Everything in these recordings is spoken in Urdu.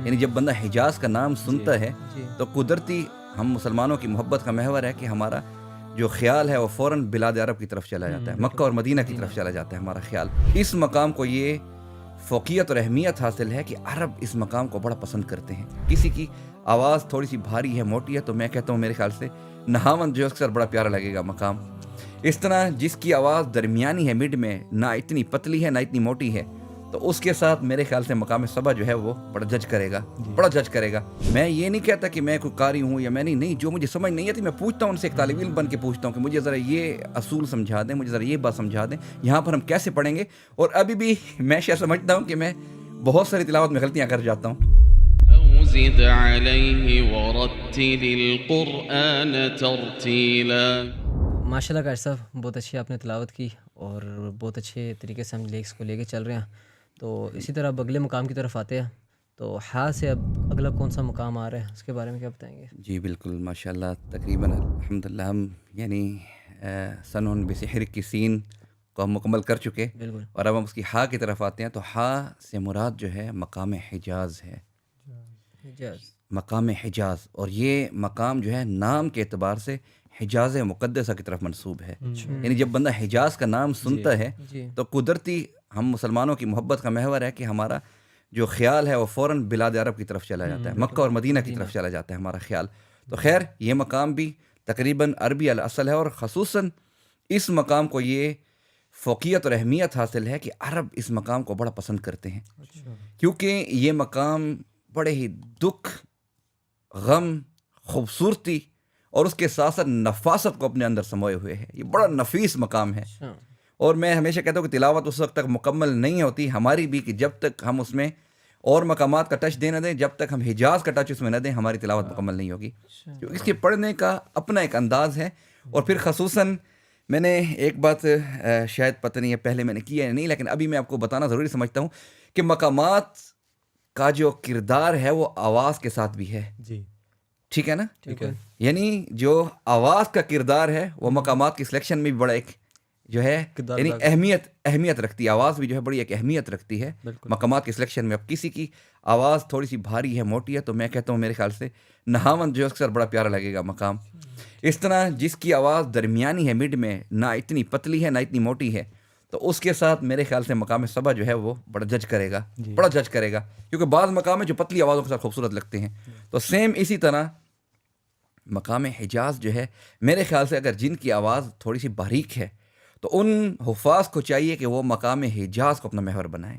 یعنی جب بندہ حجاز کا نام سنتا ہے تو قدرتی ہم مسلمانوں کی محبت کا محور ہے کہ ہمارا جو خیال ہے وہ فوراً بلاد عرب کی طرف چلا جاتا ہے، مکہ اور مدینہ کی طرف چلا جاتا ہے ہمارا خیال۔ اس مقام کو یہ فوقیت اور اہمیت حاصل ہے کہ عرب اس مقام کو بڑا پسند کرتے ہیں۔ کسی کی آواز تھوڑی سی بھاری ہے، موٹی ہے، تو میں کہتا ہوں میرے خیال سے نہاون جو ہے اس کے ساتھ بڑا پیارا لگے گا مقام۔ اس طرح جس کی آواز درمیانی ہے، مڈ میں، نہ اتنی پتلی ہے نہ اتنی موٹی ہے، تو اس کے ساتھ میرے خیال سے مقام صبا جو ہے وہ بڑا جج کرے گا، بڑا جج کرے گا۔ میں یہ نہیں کہتا کہ میں کوئی قاری ہوں یا میں نہیں، جو مجھے سمجھ نہیں آتی میں پوچھتا ہوں ان سے، ایک طالب علم بن کے پوچھتا ہوں کہ مجھے ذرا یہ اصول سمجھا دیں، مجھے ذرا یہ بات سمجھا دیں، یہاں پر ہم کیسے پڑھیں گے۔ اور ابھی بھی میں شاید سمجھتا ہوں کہ میں بہت ساری تلاوت میں غلطیاں کر جاتا ہوں۔ زد علیہ ورتل القرآن ترتیلا۔ ماشاء اللہ قاری صاحب، بہت اچھی آپ نے تلاوت کی اور بہت اچھے طریقے سے ہم لیکس کو لے کے چل رہے ہیں۔ تو اسی طرح اب اگلے مقام کی طرف آتے ہیں، تو ہا سے اب اگلا کون سا مقام آ رہا ہے، اس کے بارے میں کیا بتائیں گے؟ جی بالکل، ماشاء اللہ، تقریباً الحمدللہ ہم یعنی سنن بسحر کی سین کو ہم مکمل کر چکے، بالکل۔ اور اب ہم اس کی ہا کی طرف آتے ہیں۔ تو ہا سے مراد جو ہے مقام حجاز ہے، حجاز، مقام حجاز، اور یہ مقام جو ہے نام کے اعتبار سے حجاز مقدسہ کی طرف منسوب ہے۔ یعنی جب بندہ حجاز کا نام سنتا ہے تو قدرتی ہم مسلمانوں کی محبت کا محور ہے کہ ہمارا جو خیال ہے وہ فوراً بلاد عرب کی طرف چلا جاتا ہے، مکہ اور مدینہ کی طرف چلا جاتا ہے ہمارا خیال۔ تو خیر یہ مقام بھی تقریباً عربی الاصل ہے، اور خصوصاً اس مقام کو یہ فوقیت اور اہمیت حاصل ہے کہ عرب اس مقام کو بڑا پسند کرتے ہیں، کیونکہ یہ مقام بڑے ہی دکھ، غم، خوبصورتی اور اس کے ساتھ ساتھ نفاست کو اپنے اندر سموئے ہوئے ہے۔ یہ بڑا نفیس مقام ہے، اور میں ہمیشہ کہتا ہوں کہ تلاوت اس وقت تک مکمل نہیں ہوتی ہماری بھی کہ جب تک ہم اس میں اور مقامات کا ٹچ دے نہ دیں، جب تک ہم حجاز کا ٹچ اس میں نہ دیں ہماری تلاوت مکمل نہیں ہوگی، کیونکہ اس کے پڑھنے کا اپنا ایک انداز ہے۔ اور پھر خصوصاً میں نے ایک بات شاید پتہ نہیں ہے پہلے میں نے کی ہے نہیں، لیکن ابھی میں آپ کو بتانا ضروری سمجھتا ہوں کہ مقامات کا جو کردار ہے وہ آواز کے ساتھ بھی ہے۔ جی ٹھیک ہے نا؟ ٹھیک ہے۔ یعنی جو آواز کا کردار ہے وہ مقامات کی سلیکشن میں بھی بڑا ایک جو ہے یعنی اہمیت رکھتی ہے۔ آواز بھی جو ہے بڑی ایک اہمیت رکھتی ہے مقامات کی سلیکشن میں۔ اب کسی کی آواز تھوڑی سی بھاری ہے، موٹی ہے، تو میں کہتا ہوں میرے خیال سے نہاون جو ہے اس کے ساتھ بڑا پیارا لگے گا مقام۔ اس طرح جس کی آواز درمیانی ہے، مڈ میں، نہ اتنی پتلی ہے نہ اتنی موٹی ہے، تو اس کے ساتھ میرے خیال سے مقام صبا جو ہے وہ بڑا جج کرے گا، بڑا جج کرے گا، کیونکہ بعض مقام ہے جو پتلی آوازوں کے ساتھ خوبصورت لگتے ہیں۔ تو سیم اسی طرح مقام حجاز جو ہے میرے خیال سے اگر جن کی آواز تھوڑی سی باریک ہے تو ان حفاظ کو چاہیے کہ وہ مقام حجاز کو اپنا محور بنائیں،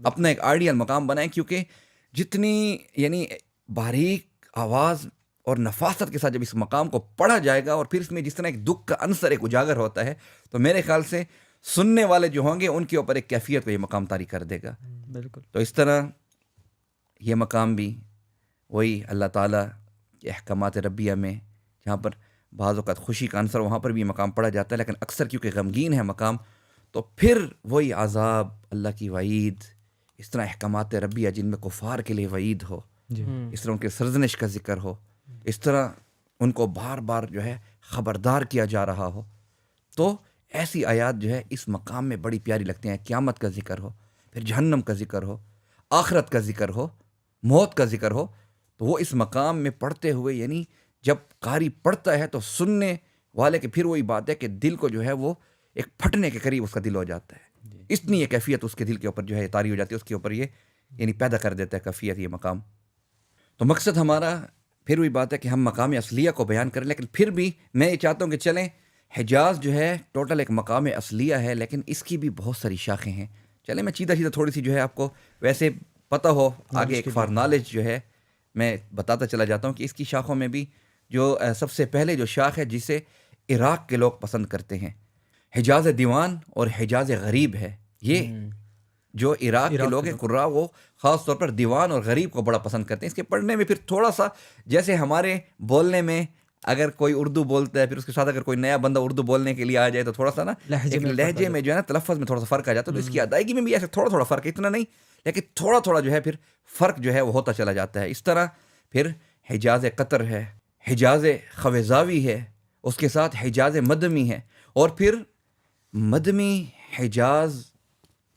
اپنا ایک آئیڈیل مقام بنائیں، کیونکہ جتنی یعنی باریک آواز اور نفاست کے ساتھ جب اس مقام کو پڑھا جائے گا، اور پھر اس میں جس طرح ایک دکھ کا عنصر ایک اجاگر ہوتا ہے، تو میرے خیال سے سننے والے جو ہوں گے ان کے اوپر ایک کیفیت کو یہ مقام طاری کر دے گا۔ بالکل۔ تو اس طرح یہ مقام بھی وہی اللہ تعالیٰ کے احکامات ربیہ میں جہاں پر بعض اوقات خوشی کا عنصر وہاں پر بھی یہ مقام پڑھا جاتا ہے، لیکن اکثر کیونکہ غمگین ہے مقام، تو پھر وہی عذاب، اللہ کی وعید، اس طرح احکامات ربیہ جن میں کفار کے لیے وعید ہو، اس طرح ان کے سرزنش کا ذکر ہو، اس طرح ان کو بار بار جو ہے خبردار کیا جا رہا ہو، تو ایسی آیات جو ہے اس مقام میں بڑی پیاری لگتی ہیں۔ قیامت کا ذکر ہو، پھر جہنم کا ذکر ہو، آخرت کا ذکر ہو، موت کا ذکر ہو، تو وہ اس مقام میں پڑھتے ہوئے یعنی جب قاری پڑھتا ہے تو سننے والے کے پھر وہی بات ہے کہ دل کو جو ہے وہ ایک پھٹنے کے قریب اس کا دل ہو جاتا ہے، اتنی یہ کیفیت اس کے دل کے اوپر جو ہے طاری ہو جاتی ہے، اس کے اوپر یہ یعنی پیدا کر دیتا ہے کیفیت یہ مقام۔ تو مقصد ہمارا پھر وہی بات ہے کہ ہم مقام اصلیہ کو بیان کریں، لیکن پھر بھی میں یہ چاہتا ہوں کہ چلیں حجاز جو ہے ٹوٹل ایک مقام اصلیہ ہے، لیکن اس کی بھی بہت ساری شاخیں ہیں۔ چلیں میں سیدھا تھوڑی سی جو ہے آپ کو ویسے پتہ ہو آگے ایک فار نالج جو ہے میں بتاتا چلا جاتا ہوں کہ اس کی شاخوں میں بھی جو سب سے پہلے جو شاخ ہے جسے عراق کے لوگ پسند کرتے ہیں، حجاز دیوان اور حجاز غریب ہے۔ یہ جو عراق کے لوگ ہیں قراء، وہ خاص طور پر دیوان اور غریب کو بڑا پسند کرتے ہیں۔ اس کے پڑھنے میں پھر تھوڑا سا جیسے ہمارے بولنے میں اگر کوئی اردو بولتا ہے پھر اس کے ساتھ اگر کوئی نیا بندہ اردو بولنے کے لیے آ جائے تو تھوڑا سا نا لہجے میں جو ہے نا تلفظ میں تھوڑا سا فرق آ جاتا ہے، تو اس کی ادائیگی میں بھی ایسے تھوڑا فرق ہے، اتنا نہیں لیکن تھوڑا جو ہے پھر فرق جو ہے وہ ہوتا چلا جاتا ہے۔ اس طرح پھر حجاز قطر ہے، حجاز خویزاوی ہے، اس کے ساتھ حجاز مدمی ہے، اور پھر مدمی حجاز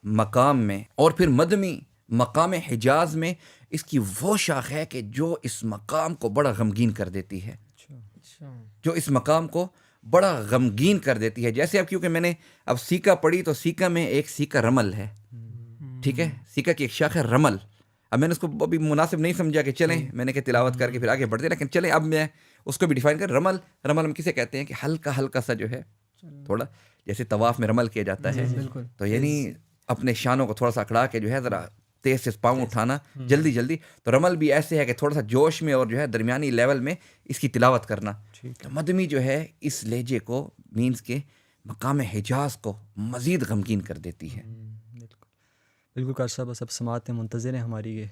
مقام میں، اور پھر مدمی مقام حجاز میں اس کی وہ شاخ ہے کہ جو اس مقام کو بڑا غمگین کر دیتی ہے، جو اس مقام کو بڑا غمگین کر دیتی ہے. جیسے اب کیونکہ میں نے اب سیکا پڑھی تو سیکا میں ایک سیکا رمل ہے، ٹھیک ہے، سیکا کی ایک شاخ ہے رمل. اب میں نے اس کو ابھی مناسب نہیں سمجھا کہ چلیں میں نے کہ تلاوت کر کے پھر آگے بڑھتے، لیکن چلیں اب میں اس کو بھی ڈیفائن کر. رمل ہم کسے کہتے ہیں کہ ہلکا ہلکا سا جو ہے تھوڑا، جیسے طواف میں رمل کیا جاتا ہے، تو یعنی اپنے شانوں کو تھوڑا سا اکڑا کے جو ہے ذرا تیز سے پاؤں اٹھانا جلدی جلدی. تو رمل بھی ایسے ہے کہ تھوڑا سا جوش میں اور جو ہے درمیانی لیول میں اس کی تلاوت کرنا. تو مدمی جو ہے اس لہجے کو مینس کے مقام حجاز کو مزید غمگین کر دیتی ہے. بالکل قاری صاحب، بس اب سماعت میں منتظر ہیں ہماری یہ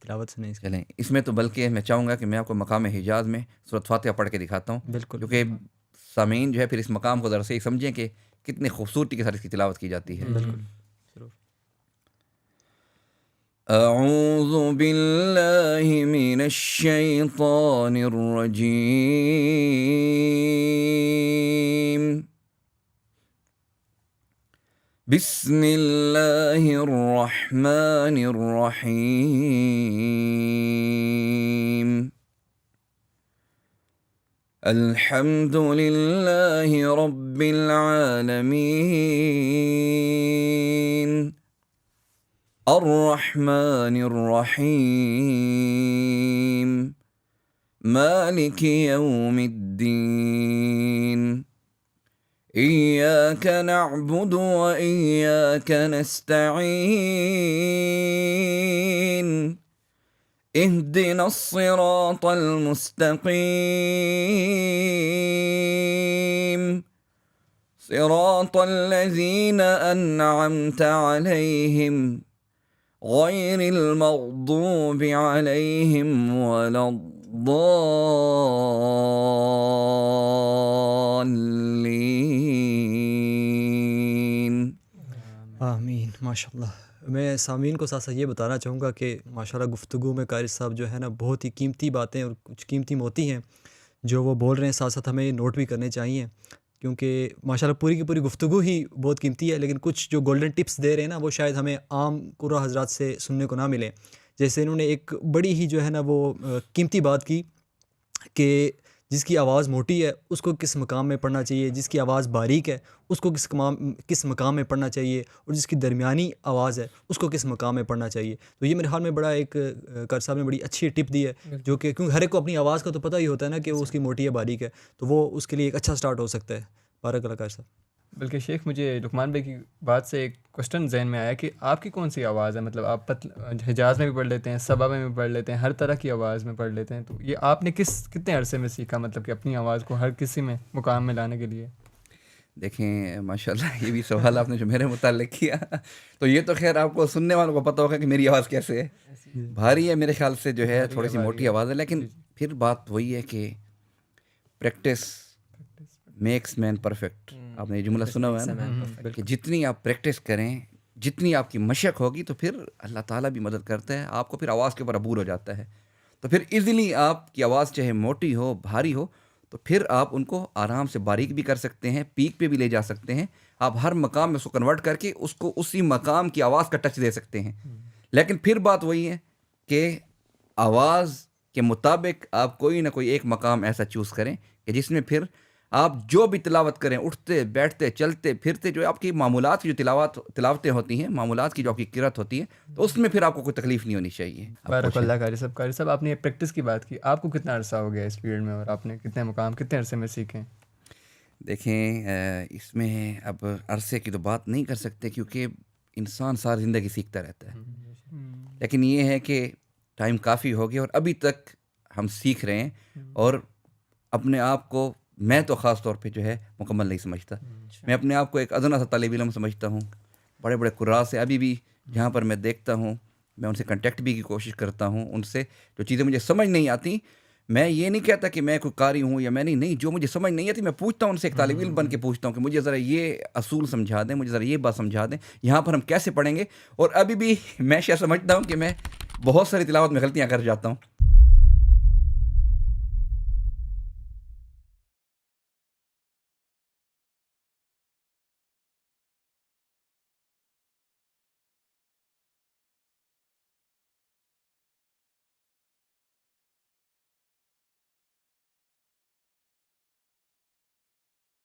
تلاوت سنیں. چلیں اس میں تو بلکہ میں چاہوں گا کہ میں آپ کو مقام حجاز میں سورۃ فاتحہ پڑھ کے دکھاتا ہوں، بالکل، کیونکہ سامعین جو ہے پھر اس مقام کو ذرا سے سمجھیں کہ کتنی خوبصورتی کے ساتھ اس کی تلاوت کی جاتی ہے. بالکل. اعوذ باللہ من الشیطان الرجیم، بسم اللہ الرحمن الرحیم، الحمد للہ رب العالمین، الرحمن الرحیم، مالک یوم الدین، ایاک نعبد و ایاک نستعین، اہدنا الصراط المستقیم، صراط الذین انعمت علیہم غیر المغضوب علیہم ولا الضالین. آمین. ماشاء اللہ. میں سامعین کو ساتھ ساتھ یہ بتانا چاہوں گا کہ ماشاءاللہ گفتگو میں قاری صاحب جو ہے نا بہت ہی قیمتی باتیں اور کچھ قیمتی موتی ہیں جو وہ بول رہے ہیں، ساتھ ساتھ ہمیں نوٹ بھی کرنے چاہیے، کیونکہ ماشاءاللہ پوری کی پوری گفتگو ہی بہت قیمتی ہے، لیکن کچھ جو گولڈن ٹپس دے رہے ہیں نا وہ شاید ہمیں عام قرآن حضرات سے سننے کو نہ ملیں. جیسے انہوں نے ایک بڑی ہی جو ہے نا وہ قیمتی بات کی کہ جس کی آواز موٹی ہے اس کو کس مقام میں پڑھنا چاہیے، جس کی آواز باریک ہے اس کو کس مقام میں پڑھنا چاہیے، اور جس کی درمیانی آواز ہے اس کو کس مقام میں پڑھنا چاہیے. تو یہ میرے حال میں بڑا ایک قاری صاحب نے بڑی اچھی ٹپ دی ہے، جو کہ کیونکہ ہر ایک کو اپنی آواز کا تو پتہ ہی ہوتا ہے نا کہ وہ اس کی موٹی ہے باریک ہے، تو وہ اس کے لیے ایک اچھا سٹارٹ ہو سکتا ہے. بارک اللہ قاری صاحب. بلکہ شیخ مجھے لقمان بھائی کی بات سے ایک کوشچن ذہن میں آیا کہ آپ کی کون سی آواز ہے، مطلب آپ حجاز میں بھی پڑھ لیتے ہیں، سبا میں بھی پڑھ لیتے ہیں، ہر طرح کی آواز میں پڑھ لیتے ہیں، تو یہ آپ نے کتنے عرصے میں سیکھا، مطلب کہ اپنی آواز کو ہر کسی میں مقام میں لانے کے لیے؟ دیکھیں ماشاءاللہ یہ بھی سوال آپ نے جو میرے متعلق کیا، تو یہ تو خیر آپ کو سننے والوں کو پتہ ہوگا کہ میری آواز کیسے ہے، بھاری ہے میرے خیال سے، جو ہے تھوڑی سی موٹی آواز ہے، لیکن پھر بات وہی ہے کہ پریکٹس میکس مین پرفیکٹ. آپ نے یہ جملہ سنا ہوا ہے نا کہ جتنی آپ پریکٹس کریں، جتنی آپ کی مشق ہوگی تو پھر اللہ تعالیٰ بھی مدد کرتا ہے، آپ کو پھر آواز کے اوپر عبور ہو جاتا ہے. تو پھر ایزیلی آپ کی آواز چاہے موٹی ہو بھاری ہو تو پھر آپ ان کو آرام سے باریک بھی کر سکتے ہیں، پیک پہ بھی لے جا سکتے ہیں، آپ ہر مقام میں اس کو کنورٹ کر کے اس کو اسی مقام کی آواز کا ٹچ دے سکتے ہیں. لیکن پھر بات وہی ہے کہ آواز کے مطابق آپ کوئی نہ کوئی ایک مقام ایسا چوز کریں کہ جس میں پھر آپ جو بھی تلاوت کریں، اٹھتے بیٹھتے چلتے پھرتے، جو آپ کی معمولات کی جو تلاوتیں ہوتی ہیں، معمولات کی جو آپ کی قرات ہوتی ہے، تو اس میں پھر آپ کو کوئی تکلیف نہیں ہونی چاہیے. بارک اللہ قاری صاحب آپ نے پریکٹس کی بات کی، آپ کو کتنا عرصہ ہو گیا اس فیلڈ میں اور آپ نے کتنے مقام کتنے عرصے میں سیکھیں؟ دیکھیں اس میں اب عرصے کی تو بات نہیں کر سکتے کیونکہ انسان ساری زندگی سیکھتا رہتا ہے، لیکن یہ ہے کہ ٹائم کافی ہو گیا اور ابھی تک ہم سیکھ رہے ہیں، اور اپنے آپ کو میں تو خاص طور پہ جو ہے مکمل نہیں سمجھتا. میں اپنے آپ کو ایک ادنا سا طالب علم سمجھتا ہوں. بڑے بڑے قراء سے ابھی بھی جہاں پر میں دیکھتا ہوں، میں ان سے کنٹیکٹ بھی کی کوشش کرتا ہوں، ان سے جو چیزیں مجھے سمجھ نہیں آتی، میں یہ نہیں کہتا کہ میں کوئی قاری ہوں یا میں نہیں، جو مجھے سمجھ نہیں آتی میں پوچھتا ہوں ان سے، ایک طالب علم بن کے پوچھتا ہوں کہ مجھے ذرا یہ اصول سمجھا دیں، مجھے ذرا یہ بات سمجھا دیں، یہاں پر ہم کیسے پڑھیں گے. اور ابھی بھی میں شاید سمجھتا ہوں کہ میں بہت ساری تلاوت میں غلطیاں کر جاتا ہوں،